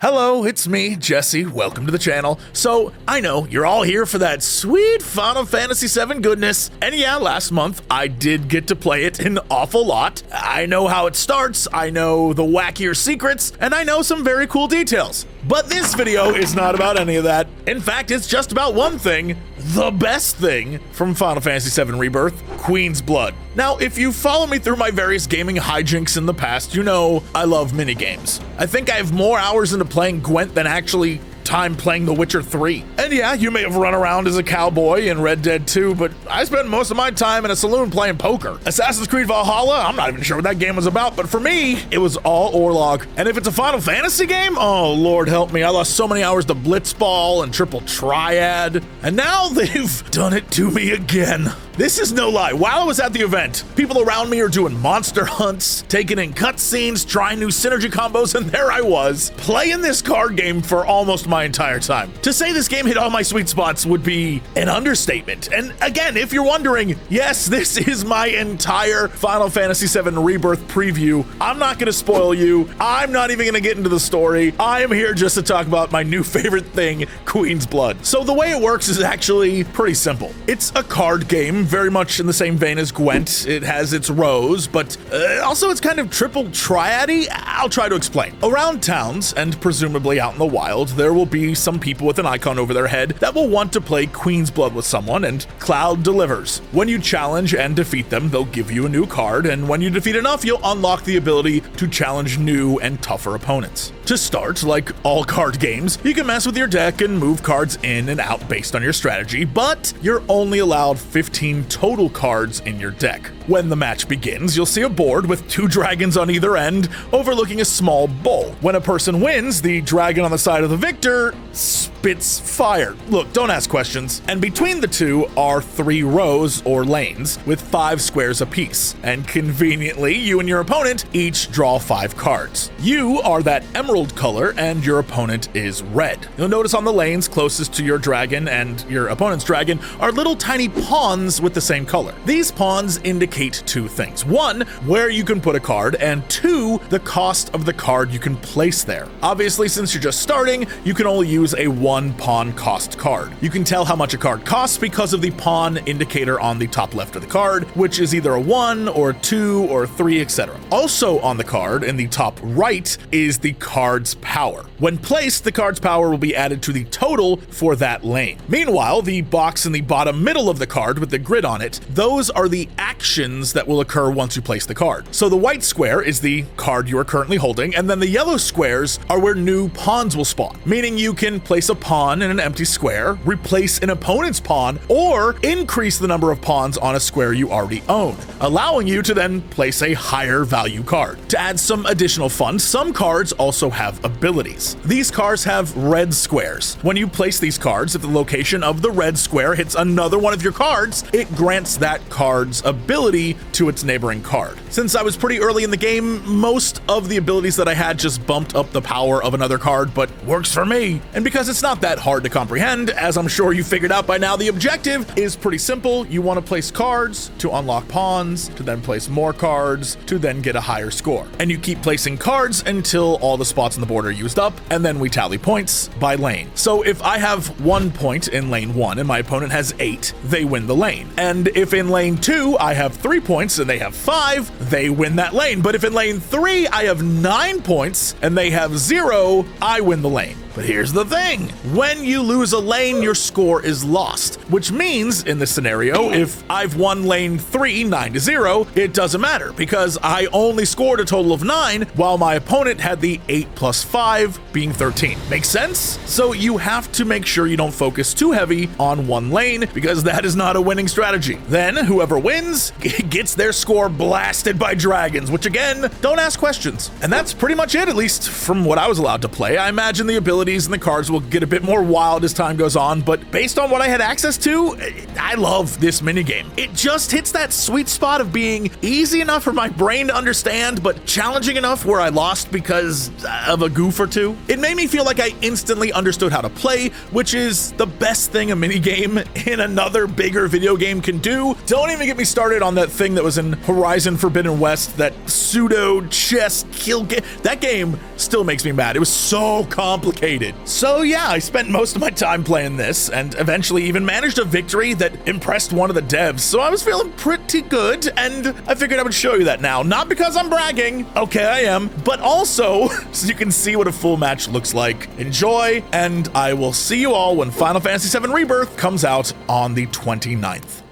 Hello, it's me, Jesse. Welcome to the channel. So, I know you're all here for that sweet Final Fantasy VII goodness. And yeah, last month I did get to play it an awful lot. I know how it starts, I know the wackier secrets, and I know some very cool details. But this video is not about any of that. In fact, it's just about one thing, the best thing from Final Fantasy VII Rebirth, Queen's Blood. Now, if you follow me through my various gaming hijinks in the past, you know I love minigames. I think I have more hours into playing Gwent than actually time playing The Witcher 3. And yeah, you may have run around as a cowboy in Red Dead 2, but I spent most of my time in a saloon playing poker. Assassin's Creed Valhalla, I'm not even sure what that game was about, but for me, it was all Orlog. And if it's a Final Fantasy game, oh Lord help me, I lost so many hours to Blitzball and Triple Triad, and now they've done it to me again. This is no lie. While I was at the event, people around me are doing monster hunts, taking in cutscenes, trying new synergy combos, and there I was, playing this card game for almost my entire time. To say this game hit all my sweet spots would be an understatement. And again, if you're wondering, yes, this is my entire Final Fantasy VII Rebirth preview. I'm not gonna spoil you. I'm not even gonna get into the story. I am here just to talk about my new favorite thing, Queen's Blood. So the way it works is actually pretty simple. It's a card game, very much in the same vein as Gwent. It has its rows, but also it's kind of triple triad-y. I'll try to explain. Around towns, and presumably out in the wild, there will be some people with an icon over their head that will want to play Queen's Blood with someone, and Cloud delivers. When you challenge and defeat them, they'll give you a new card, and when you defeat enough, you'll unlock the ability to challenge new and tougher opponents. To start, like all card games, you can mess with your deck and move cards in and out based on your strategy, but you're only allowed 15 total cards in your deck. When the match begins, you'll see a board with 2 dragons on either end, overlooking a small bowl. When a person wins, the dragon on the side of the victor spits fire. Look, don't ask questions. And between the two are 3 rows or lanes with 5 squares apiece. And conveniently, you and your opponent each draw 5 cards. You are that emerald color and your opponent is red. You'll notice on the lanes closest to your dragon and your opponent's dragon are little tiny pawns with the same color. These pawns indicate 2 things. 1, where you can put a card, and 2, the cost of the card you can place there. Obviously, since you're just starting, you can only use a 1 pawn cost card. You can tell how much a card costs because of the pawn indicator on the top left of the card, which is either a 1 or a 2 or 3, etc. Also on the card in the top right is the card's power. When placed, the card's power will be added to the total for that lane. Meanwhile, the box in the bottom middle of the card with the grid on it, those are the actions that will occur once you place the card. So the white square is the card you are currently holding, and then the yellow squares are where new pawns will spawn, meaning you can place a pawn in an empty square, replace an opponent's pawn, or increase the number of pawns on a square you already own, allowing you to then place a higher value card. To add some additional fun, some cards also have abilities. These cards have red squares. When you place these cards, if the location of the red square hits another one of your cards, it grants that card's ability to its neighboring card. Since I was pretty early in the game, most of the abilities that I had just bumped up the power of another card, but works for me. And because it's not that hard to comprehend, as I'm sure you figured out by now, the objective is pretty simple. You want to place cards to unlock pawns, to then place more cards, to then get a higher score. And you keep placing cards until all the spots on the board are used up, and then we tally points by lane. So if I have 1 point in lane 1 and my opponent has 8, they win the lane. And if in lane 2 I have 3 points and they have 5, they win that lane. But if in lane 3 I have 9 points and they have 0, I win the lane. But here's the thing, when you lose a lane, your score is lost, which means in this scenario, if I've won lane 3, 9-0, it doesn't matter because I only scored a total of 9 while my opponent had the 8 plus 5 being 13. Make sense? So you have to make sure you don't focus too heavy on one lane because that is not a winning strategy. Then whoever wins gets their score blasted by dragons, which again, don't ask questions. And that's pretty much it, at least from what I was allowed to play. I imagine the ability abilities and the cards will get a bit more wild as time goes on, but based on what I had access to, I love this minigame. It just hits that sweet spot of being easy enough for my brain to understand, but challenging enough where I lost because of a goof or two. It made me feel like I instantly understood how to play, which is the best thing a minigame in another bigger video game can do. Don't even get me started on that thing that was in Horizon Forbidden West, that pseudo chess kill game. That game still makes me mad. It was so complicated. So yeah, I spent most of my time playing this and eventually even managed a victory that impressed one of the devs. So I was feeling pretty good, and I figured I would show you that now. Not because I'm bragging, okay I am, but also so you can see what a full match looks like. Enjoy, and I will see you all when Final Fantasy VII Rebirth comes out on the 29th.